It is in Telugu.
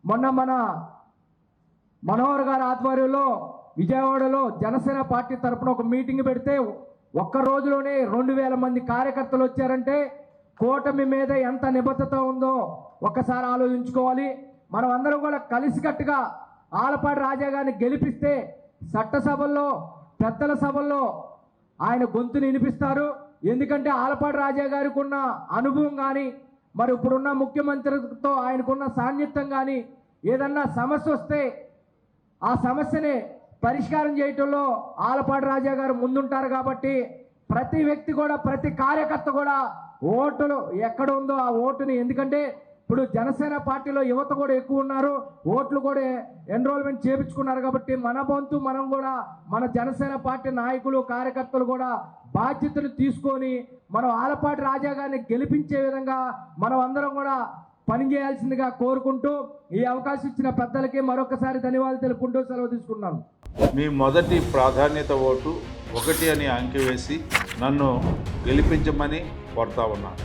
మొన్న మన మనోహర్ గారి ఆధ్వర్యంలో విజయవాడలో జనసేన పార్టీ తరఫున ఒక మీటింగ్ పెడితే ఒక్క రోజులోనే 2000 మంది కార్యకర్తలు వచ్చారంటే కూటమి మీద ఎంత నిబద్ధత ఉందో ఒక్కసారి ఆలోచించుకోవాలి. మనం అందరం కూడా కలిసికట్టుగా ఆలపాటి రాజా గారిని గెలిపిస్తే చట్టసభల్లో పెద్దల సభల్లో ఆయన గొంతుని వినిపిస్తారు. ఎందుకంటే ఆలపాటి రాజా గారికి ఉన్న అనుభవం కానీ మరి ఇప్పుడున్న ముఖ్యమంత్రితో ఆయనకున్న సాన్నిధ్యం కానీ ఏదన్నా సమస్య వస్తే ఆ సమస్యని పరిష్కారం చేయటంలో ఆలపాటి రాజా గారు ముందుంటారు. కాబట్టి ప్రతి వ్యక్తి కూడా ప్రతి కార్యకర్త కూడా ఓటులు ఎక్కడ ఉందో ఆ ఓటుని, ఎందుకంటే ఇప్పుడు జనసేన పార్టీలో యువత కూడా ఎక్కువ ఉన్నారు, ఓట్లు కూడా ఎన్రోల్మెంట్ చేయించుకున్నారు. కాబట్టి మన వంతు మనం కూడా మన జనసేన పార్టీ నాయకులు కార్యకర్తలు కూడా బాధ్యతలు తీసుకొని మనం ఆలపాటి రాజా గారిని గెలిపించే విధంగా మనం అందరం కూడా పనిచేయాల్సిందిగా కోరుకుంటూ ఈ అవకాశం ఇచ్చిన పెద్దలకి మరొకసారి ధన్యవాదాలు తెలుపుకుంటూ సెలవు తీసుకున్నాను. మీ మొదటి ప్రాధాన్యత ఓటు 1 అని అంకె వేసి నన్ను గెలిపించమని కోరుతా ఉన్నాను.